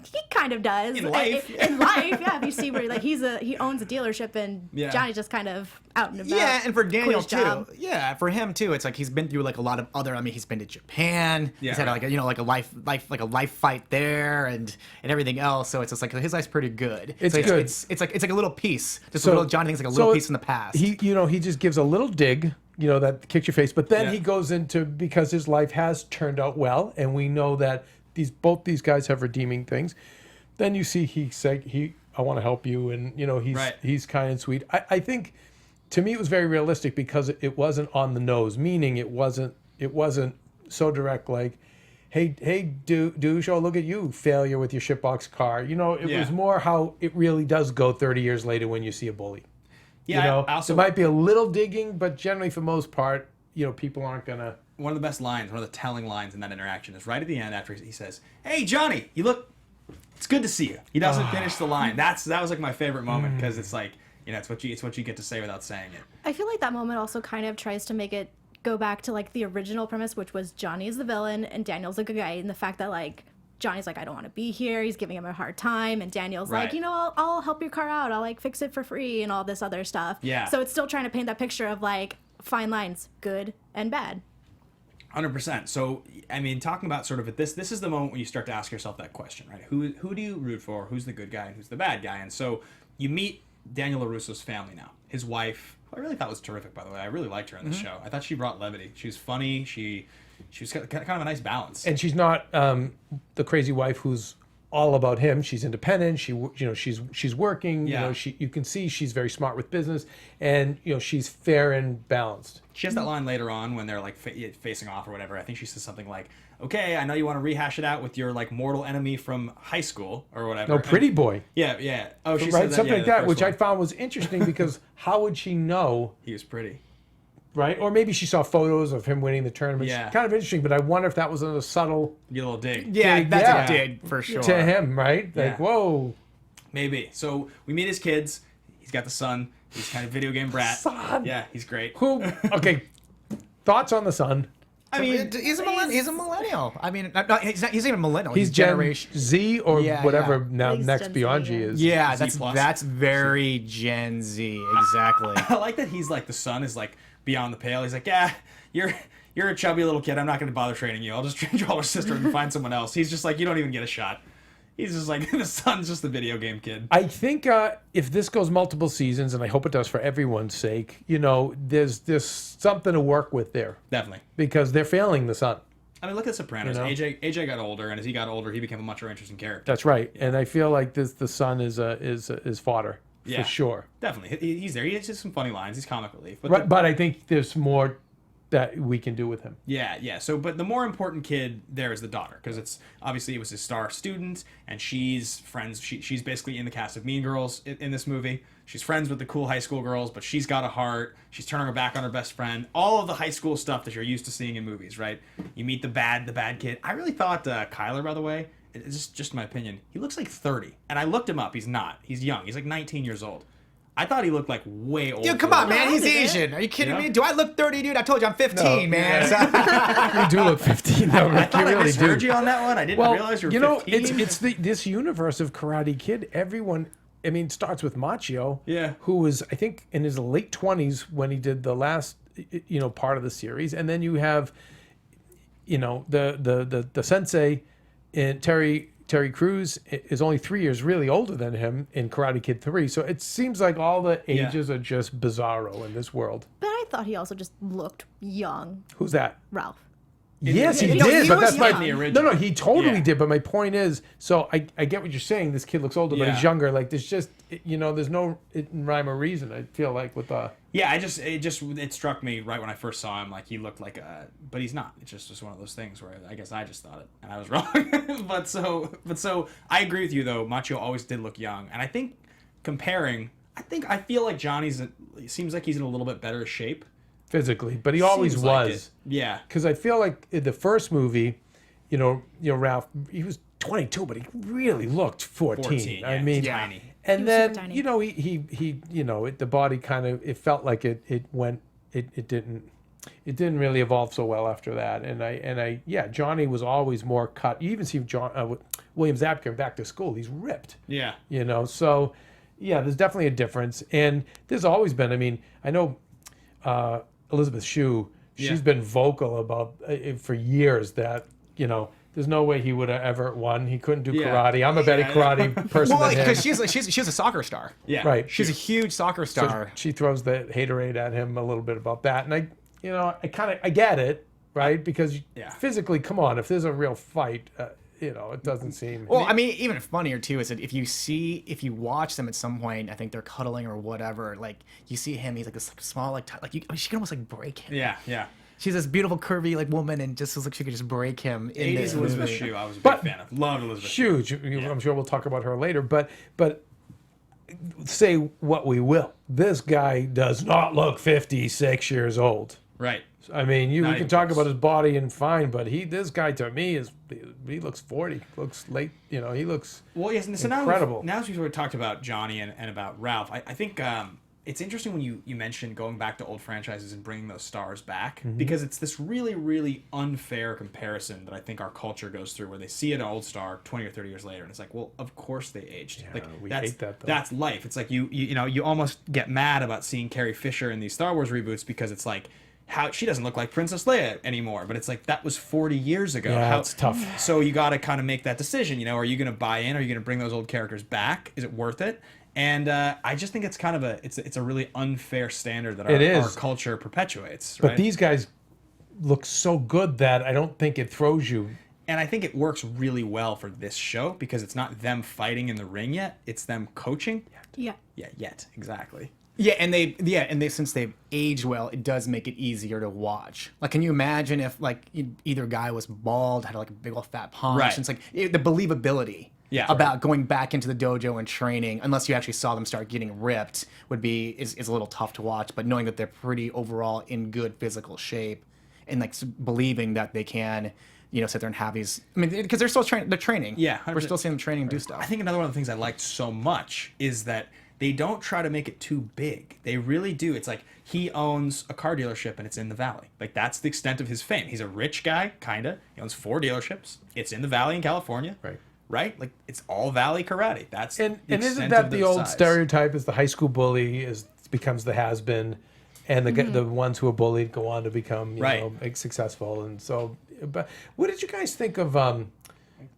he kind of does In life. In life, yeah. If you see where like he owns a dealership and Yeah. Johnny's just kind of out and about. Yeah, and for Daniel Quit his too. job. Yeah, for him too. It's like he's been through like a lot of other. I mean, he's been to Japan. Yeah, He's had right. like a life fight there and everything else. So it's just like his life's pretty good. It's So good. It's like a little piece. Just a little Johnny thinks like a little piece in the past. He just gives a little dig, that kicks your face, but then Yeah. he goes into, because his life has turned out well, and we know that both these guys have redeeming things. Then you see I want to help you, and he's kind and sweet. I think, to me, it was very realistic because it wasn't on the nose, meaning it wasn't so direct, like, hey, douche, oh, look at you, failure with your shitbox car. It Yeah. was more how it really does go 30 years later when you see a bully. Yeah, I also There might be a little digging, but generally, for most part, people aren't gonna. one of the best lines, one of the telling lines in that interaction is right at the end after he says, "Hey Johnny, it's good to see you." He doesn't finish the line. That was like my favorite moment because it's like, it's what you get to say without saying it. I feel like that moment also kind of tries to make it go back to like the original premise, which was Johnny is the villain and Daniel's the good guy, and the fact that like Johnny's like, I don't want to be here. He's giving him a hard time, and Daniel's Right. like, I'll help your car out. I'll like fix it for free and all this other stuff. Yeah. So it's still trying to paint that picture of like fine lines, good and bad. 100%. So, I mean, talking about sort of this is the moment when you start to ask yourself that question, right? Who do you root for? Who's the good guy and who's the bad guy? And so you meet Daniel LaRusso's family now. His wife, who I really thought was terrific, by the way. I really liked her in this show. I thought she brought levity. She was funny. She was kind of a nice balance. And she's not the crazy wife who's all about him. She's independent. She's working. Yeah. You can see she's very smart with business, and she's fair and balanced. She has that line later on when they're like facing off or whatever. I think she says something like, "Okay, I know you want to rehash it out with your like mortal enemy from high school or whatever." No, pretty boy. Yeah. Oh, she Right, said that, something like the that, first which I one. found was interesting because how would she know, He was pretty. right? Or maybe she saw photos of him winning the tournament. Yeah. Kind of interesting, but I wonder if that was a subtle Get a little dig. yeah, dig, that's yeah. a dig for sure. to him, right? Like, Yeah. whoa. Maybe. So we meet his kids. He's got the son. He's kind of video game brat. Son. Yeah, he's great. Who? Okay. Thoughts on the son? I mean, he's a millennial. I mean, he's not even a millennial. He's generation. Gen Z or Yeah, whatever yeah. now At least next Gen beyond Z, G yeah. is. Yeah, Z+. that's very Gen Z. Exactly. I like that he's like the son is like beyond the pale. He's like, yeah, you're a chubby little kid. I'm not going to bother training you. I'll just train your older sister and find someone else. He's just like, you don't even get a shot. He's just like, the son's just the video game kid. I think if this goes multiple seasons, and I hope it does for everyone's sake, there's something to work with there Definitely. because they're failing the son. I mean, look at Sopranos. You know? AJ got older, and as he got older, he became a much more interesting character. That's right, and I feel like the son is fodder Yeah. for sure. Definitely. He's there. He has just some funny lines. He's comic relief. But Right, but I think there's more that we can do with him. Yeah. So, but the more important kid there is the daughter, because it was his star student, and she's friends. She's basically in the cast of Mean Girls in this movie. She's friends with the cool high school girls, but she's got a heart. She's turning her back on her best friend. All of the high school stuff that you're used to seeing in movies, right? You meet the bad kid. I really thought Kyler, by the way, it's just my opinion, he looks like 30. And I looked him up. He's not. He's young. He's like 19 years old. I thought he looked like way older. Dude, come on, than man. that. He's I did it. Asian. Are you kidding Yeah. me? Do I look 30, dude? I told you I'm 15, man. You do look 15, though. I Rick. thought You I really misheard do. you on that one. I didn't Well, realize you were you know, 15. it's this universe of Karate Kid. Everyone, I mean, it starts with Macchio, Yeah. who was, I think, in his late 20s when he did the last, part of the series, and then you have, the sensei, in Terry Crews is only 3 years really older than him in Karate Kid 3. So it seems like all the ages are just bizarro in this world. But I thought he also just looked young, Who's that? Ralph. Yes, he he did, but was that's my young. The original. no. He totally Yeah. did, but my point is, so I get what you're saying. This kid looks older, but Yeah. he's younger. Like there's just there's no rhyme or reason. I feel like with Yeah, it struck me right when I first saw him, like he looked like but he's not. It's just one of those things where I guess I just thought it and I was wrong. but so I agree with you though. Macchio always did look young, and I think comparing, I feel like Johnny's. It seems like he's in a little bit better shape. physically, but he always Seems like was. it. Yeah. Because I feel like in the first movie, Ralph, he was 22, but he really looked 14. 14, I yeah, mean, tiny. And He was then super tiny. he the body kind of it felt like it didn't really evolve so well after that. And Johnny was always more cut. You even see William Zabka Back to School. He's ripped. Yeah. So yeah, there's definitely a difference. And there's always been. I mean, I know Elizabeth Shue. She's Yeah. been vocal about for years that there's no way he would have ever won. He couldn't do Yeah. karate. I'm a better karate person Well, than him. because she's a soccer star. Yeah. Right. She's a huge soccer So star. she throws the haterade at him a little bit about that, and I get it, right? Because Yeah. physically, come on, if there's a real fight, it doesn't seem. Well, I mean, even funnier too is that if you watch them at some point, I think they're cuddling or whatever. Like you see him, he's like this small, she can almost like break him. Yeah. Yeah. She's this beautiful, curvy like woman, and just looks like she could just break him. In 80s this Elizabeth movie. Shue, I was a big But- fan of. Loved Elizabeth Shue. huge. I'm sure we'll talk about her later, but say what we will, this guy does not look 56 years old. Right. I mean, we Not can even talk close. about his body and fine, but this guy to me he looks 40, looks late. He looks Well, yes, and so incredible. now as we've talked about Johnny and about Ralph, I think it's interesting when you mentioned going back to old franchises and bringing those stars back, Mm-hmm. because it's this really, really unfair comparison that I think our culture goes through, where they see an old star 20 or 30 years later, and it's like, well, of course they aged. Yeah, we that's, hate that, though. That's life. It's like you almost get mad about seeing Carrie Fisher in these Star Wars reboots because it's like, how she doesn't look like Princess Leia anymore, but it's like that was 40 years ago. Yeah, it's tough. So you got to kind of make that decision. Are you going to buy in? Are you going to bring those old characters back? Is it worth it? And I just think it's kind of it's a really unfair standard that our culture perpetuates. Right? But these guys look so good that I don't think it throws you. And I think it works really well for this show because it's not them fighting in the ring yet; it's them coaching. Yeah. Yeah, yet exactly. Yeah, and they since they've aged well, it does make it easier to watch. Like, can you imagine if like either guy was bald, had like a big old fat paunch? Right. And it's like the believability about going back into the dojo and training, unless you actually saw them start getting ripped, is a little tough to watch. But knowing that they're pretty overall in good physical shape, and like believing that they can, sit there and have these. I mean, because they're still they're training. Yeah, we're still seeing them training and do stuff. I think another one of the things I liked so much is that they don't try to make it too big. They really do. It's like he owns a car dealership and it's in the valley. Like that's the extent of his fame. He's a rich guy, kinda. He owns 4 dealerships. It's in the valley in California. Right? Like it's all valley karate. That's And the isn't extent that of the old size. stereotype? Is the high school bully becomes the has been, and the ones who are bullied go on to become successful. And so, but what did you guys think of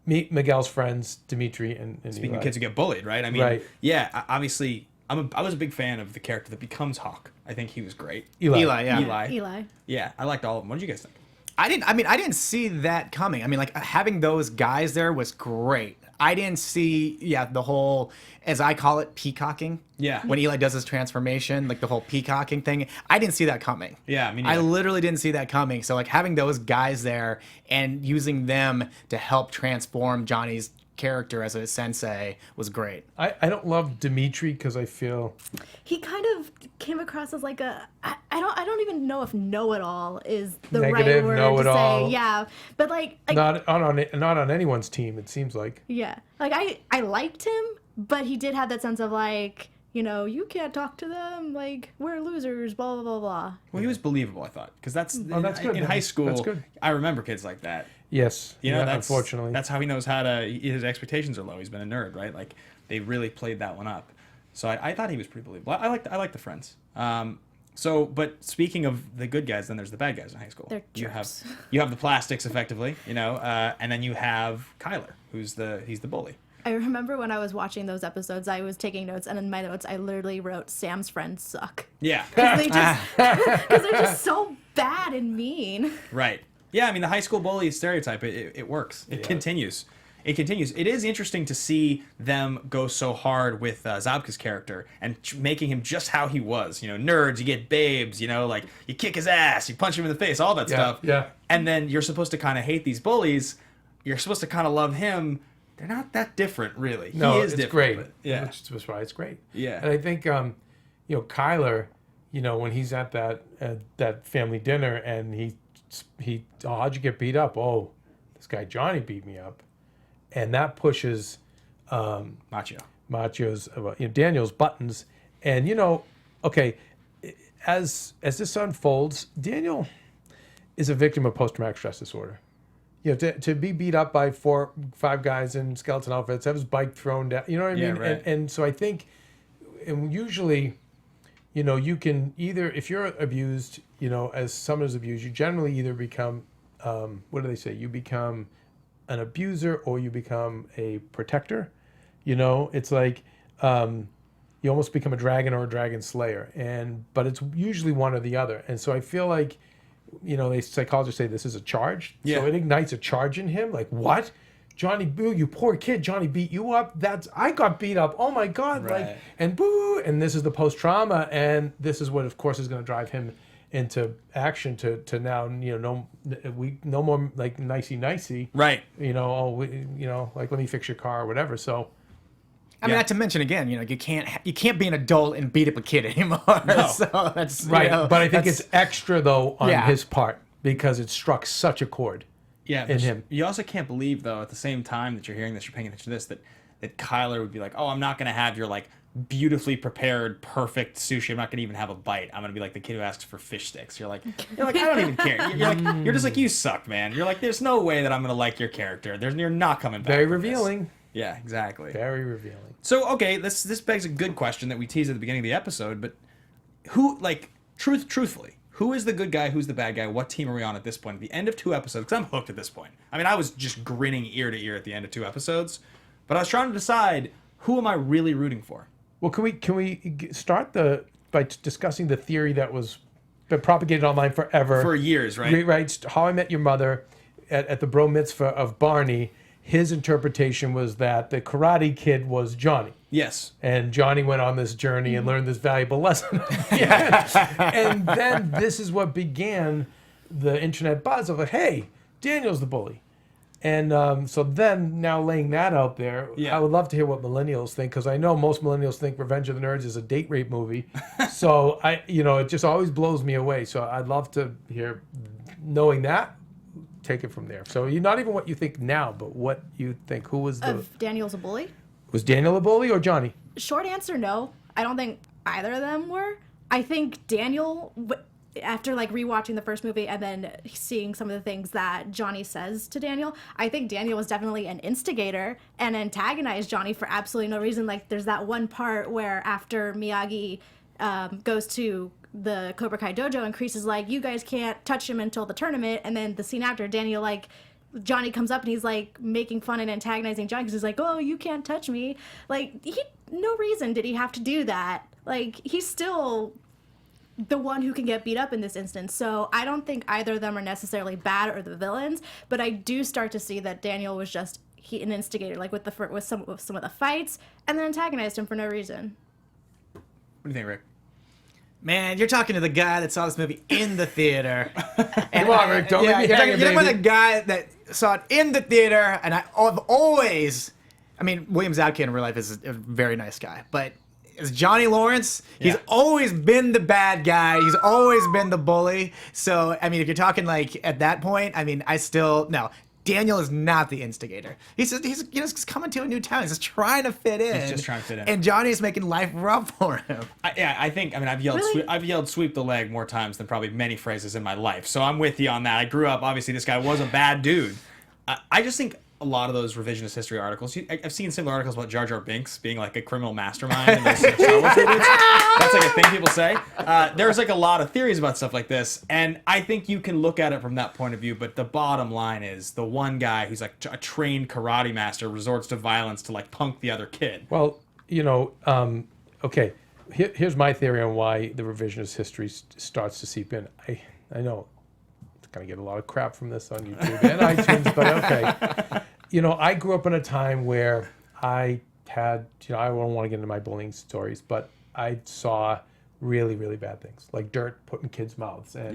Miguel's friends, Dimitri and Speaking Eli? of kids who get bullied, right? I mean, Right. yeah. Obviously, I was a big fan of the character that becomes Hawk. I think he was great. Eli, yeah. Eli. Yeah, I liked all of them. What did you guys think? I didn't see that coming. I mean, like having those guys there was great. I didn't see, the whole, as I call it, peacocking. Yeah. When Eli does his transformation, like the whole peacocking thing, I didn't see that coming. Yeah, me I neither. literally didn't see that coming. So like having those guys there and using them to help transform Johnny's character as a sensei was great. I don't love Dimitri because I feel He kind of came across as like I don't even know if know-it-all is the Negative right word to know-it-all. say. Yeah. But like not on anyone's team. It seems like yeah. Like I liked him, but he did have that sense of like you can't talk to them, like, we're losers, blah, blah, blah, blah. Well, he was believable, I thought, because that's that's good, in then. high school. That's good. I remember kids like that. Yes. That's unfortunately. that's how he knows how to. His expectations are low. He's been a nerd, right? Like they really played that one up. So I thought he was pretty believable. I like the friends. But speaking of the good guys, then there's the bad guys in high school. They're you have jerks. the plastics, effectively, and then you have Kyler, he's the bully. I remember when I was watching those episodes, I was taking notes, and in my notes, I literally wrote, Sam's friends suck. Yeah. Because they're just so bad and mean. Right. Yeah, I mean, the high school bully stereotype, it works. It continues. It continues. It is interesting to see them go so hard with Zabka's character and making him just how he was. Nerds, you get babes, like you kick his ass, you punch him in the face, all that stuff. Yeah. And then you're supposed to kind of hate these bullies. You're supposed to kind of love him. They're not that different, really. No, he is it's different. great. But, yeah. That's why it's great. Yeah. And I think, Kyler, when he's at that family dinner and he, oh, how'd you get beat up? Oh, this guy Johnny beat me up. And that pushes Macchio's, Daniel's buttons. And, okay, as this unfolds, Daniel is a victim of post-traumatic stress disorder. To be beat up by 4-5 guys in skeleton outfits, have his bike thrown down, you know what I mean? Right. And so I think, and usually, you can either, if you're abused, as someone is abused, you generally either become, what do they say? You become an abuser or you become a protector. It's like you almost become a dragon or a dragon slayer, but it's usually one or the other. And so I feel like, psychologists say this is a charge. Yeah. So it ignites a charge in him. Like, what? Johnny, boo, you poor kid. Johnny beat you up. I got beat up. Oh my God. Right. Like, and boo. And this is the post-trauma. And this is what, of course, is going to drive him into action to now, no more like nicey. Right. Like, let me fix your car or whatever. So. I mean, not to mention again, you can't be an adult and beat up a kid anymore. No. So that's Right. But I think that's- it's extra though on Yeah. his part because it struck such a chord. Yeah, in him. You also can't believe, though, at the same time that you're hearing this, you're paying attention to this, that Kyler would be like, oh, I'm not going to have your, like, beautifully prepared, perfect sushi. I'm not going to even have a bite. I'm going to be like the kid who asks for fish sticks. You're like, I don't even care. You're just like, you suck, man. You're like, there's no way that I'm going to like your character. You're not coming back. Very from this. revealing. Yeah, exactly. Very revealing. So, okay, this begs a good question that we teased at the beginning of the episode, but who, like, truthfully, who is the good guy? Who's the bad guy? What team are we on at this point? At the end of 2 episodes, because I'm hooked at this point. I mean, I was just grinning ear to ear at the end of 2 episodes, but I was trying to decide, who am I really rooting for? Well, can we start by discussing the theory that was been propagated online forever? For years, right? Right. How I Met Your Mother at the Bro Mitzvah of Barney, his interpretation was that the Karate Kid was Johnny. Yes. And Johnny went on this journey and learned this valuable lesson. And then this is what began the internet buzz of like, hey, Daniel's the bully. And so then now laying that out there, Yeah. I would love to hear what millennials think, because I know most millennials think Revenge of the Nerds is a date rape movie. So it just always blows me away. So I'd love to hear, knowing that, take it from there. So you're not even what you think now, but what you think. Who was Of Daniel's a bully? was Daniel a bully or Johnny? Short answer, no. I don't think either of them were. I think Daniel, after like rewatching the first movie and then seeing some of the things that Johnny says to Daniel, I think Daniel was definitely an instigator and antagonized Johnny for absolutely no reason. Like there's that one part where after Miyagi goes to the Cobra Kai dojo and Kreese is like, you guys can't touch him until the tournament, and then the scene after, Daniel, like, Johnny comes up and he's like making fun and antagonizing Johnny because he's like, oh, you can't touch me. Like, no reason did he have to do that. Like, he's still the one who can get beat up in this instance. So I don't think either of them are necessarily bad or the villains, but I do start to see that Daniel was just an instigator, like with some of the fights, and then antagonized him for no reason. What do you think, Rick? Man, you're talking to the guy that saw this movie in the theater. Come on, Rick, don't let me you're hang talking, it, you're talking about the baby. guy that saw it in the theater, and I've always, I mean, William Zabka in real life is a very nice guy, but as Johnny Lawrence, he's always been the bad guy. He's always been the bully. So, I mean, if you're talking like at that point, I mean, no. Daniel is not the instigator. He's just coming to a new town. He's just trying to fit in. He's just trying to fit in. And Johnny's making life rough for him. I've yelled I've yelled sweep the leg more times than probably many phrases in my life. So I'm with you on that. I grew up, obviously this guy was a bad dude. I just think a lot of those revisionist history articles, I've seen similar articles about Jar Jar Binks being like a criminal mastermind in those Star Wars movies. That's like a thing people say. There's like a lot of theories about stuff like this, and I think you can look at it from that point of view, but the bottom line is the one guy who's like a trained karate master resorts to violence to like punk the other kid. Well, okay, here's my theory on why the revisionist history starts to seep in. I know it's going to get a lot of crap from this on YouTube and iTunes, but okay. I grew up in a time where I had, I don't want to get into my bullying stories, but I saw really, really bad things, like dirt put in kids' mouths and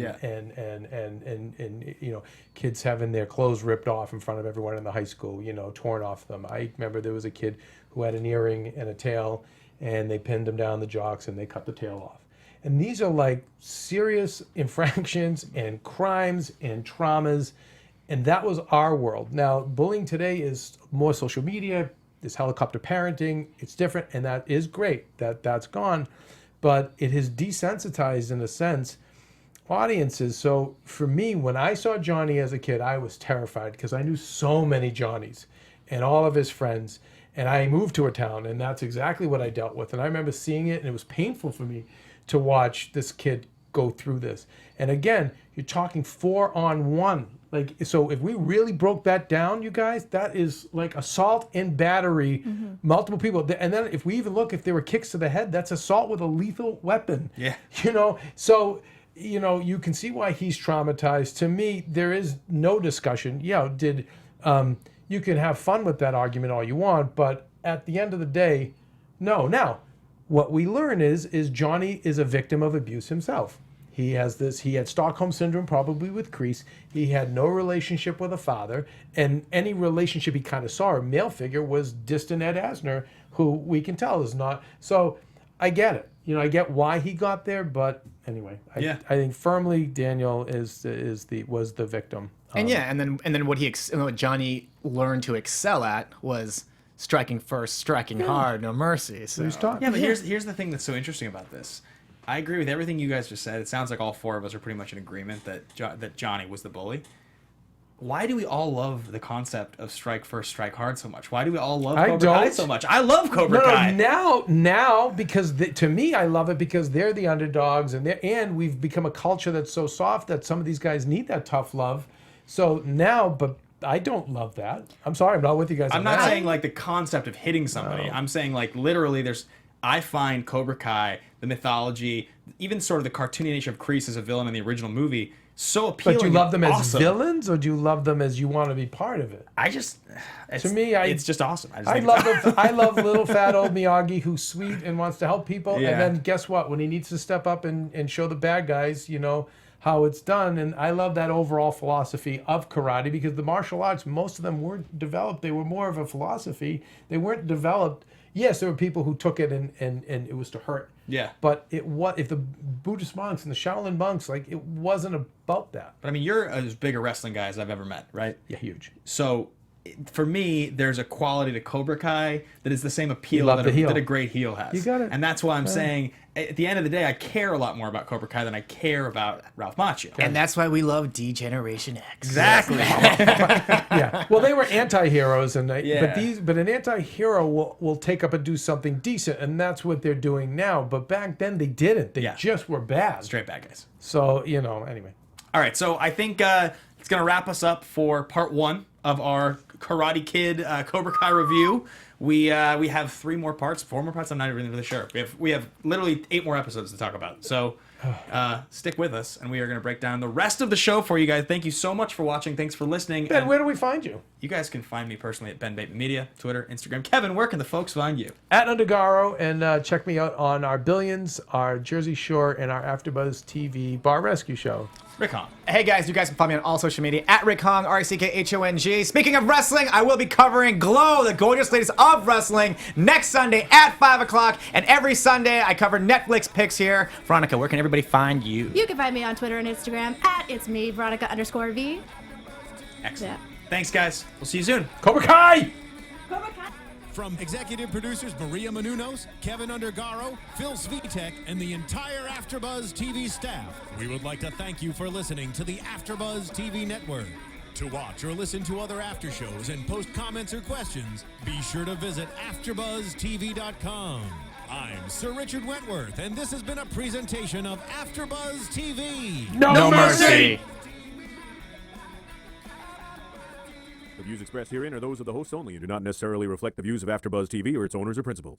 kids having their clothes ripped off in front of everyone in the high school, torn off them. I remember there was a kid who had an earring and a tail, and they pinned him down the jocks and they cut the tail off. And these are like serious infractions and crimes and traumas. And that was our world. Now, bullying today is more social media, there's helicopter parenting, it's different, and that is great, that's gone. But it has desensitized, in a sense, audiences. So for me, when I saw Johnny as a kid, I was terrified because I knew so many Johnnies and all of his friends. And I moved to a town, and that's exactly what I dealt with. And I remember seeing it, and it was painful for me to watch this kid go through this. And again, you're talking 4-on-1. Like, so if we really broke that down, you guys, that is like assault and battery, multiple people. And then if we even look, if there were kicks to the head, that's assault with a lethal weapon. Yeah. So, you can see why he's traumatized. To me, there is no discussion. You can have fun with that argument all you want, but at the end of the day, no. Now, what we learn is Johnny is a victim of abuse himself. He had Stockholm Syndrome, probably with Crease. He had no relationship with a father, and any relationship he kind of saw, a male figure, was distant Ed Asner, who we can tell is not. So I get it. I get why he got there, but anyway, I think firmly Daniel was the victim. And then what Johnny learned to excel at was striking first, striking hard, no mercy. So. Yeah, but here's the thing that's so interesting about this. I agree with everything you guys just said. It sounds like all four of us are pretty much in agreement that Johnny was the bully. Why do we all love the concept of strike first, strike hard so much? Why do we all love Cobra Kai so much? I love Cobra Kai. Now, because to me, I love it because they're the underdogs, and we've become a culture that's so soft that some of these guys need that tough love. So now, but I don't love that. I'm sorry, I'm not with you guys. I'm not saying like the concept of hitting somebody. No. I'm saying like literally I find Cobra Kai, the mythology, even sort of the cartoony nature of Kreese as a villain in the original movie, so appealing. But do you love them as villains, or do you love them as you want to be part of it? It's just awesome. I love little fat old Miyagi who's sweet and wants to help people, and then guess what? When he needs to step up and show the bad guys, how it's done. And I love that overall philosophy of karate, because the martial arts, most of them weren't developed. They were more of a philosophy. They weren't developed. Yes, there were people who took it and it was to hurt. Yeah. But if the Buddhist monks and the Shaolin monks, like, it wasn't about that. But I mean, you're as big a wrestling guy as I've ever met, right? Yeah, huge. So for me, there's a quality to Cobra Kai that is the same appeal that a great heel has. You got it. And that's why I'm saying, at the end of the day, I care a lot more about Cobra Kai than I care about Ralph Macchio. And that's why we love D-Generation X. Exactly. Yeah. Well, they were anti-heroes, but an anti-hero will take up and do something decent, and that's what they're doing now. But back then, they didn't. They just were bad. Straight bad guys. So, anyway. All right, so I think it's going to wrap us up for part 1 of our Karate Kid Cobra Kai review. We have 4 more parts. I'm not even really sure. We have literally 8 more episodes to talk about. So stick with us, and we are going to break down the rest of the show for you guys. Thank you so much for watching. Thanks for listening. Ben, where do we find you? You guys can find me personally at Ben Bateman Media, Twitter, Instagram. Kevin, where can the folks find you? At Undergaro, and check me out on our Billions, our Jersey Shore, and our AfterBuzz TV Bar Rescue show. Rick Hong. Hey guys, you guys can find me on all social media at Rick Hong, RICKHONG. Speaking of wrestling, I will be covering Glow, the gorgeous ladies of wrestling, next Sunday at 5 o'clock. And every Sunday, I cover Netflix picks here. Veronica, where can everybody find you? You can find me on Twitter and Instagram at It's Me, Veronica_V. Excellent. Yeah. Thanks, guys. We'll see you soon. Cobra Kai! From executive producers Maria Menounos, Keven Undergaro, Phil Svitek, and the entire AfterBuzz TV staff, we would like to thank you for listening to the AfterBuzz TV network. To watch or listen to other after shows and post comments or questions, be sure to visit AfterBuzzTV.com. I'm Sir Richard Wentworth, and this has been a presentation of AfterBuzz TV. No mercy! The views expressed herein are those of the hosts only and do not necessarily reflect the views of AfterBuzz TV or its owners or principals.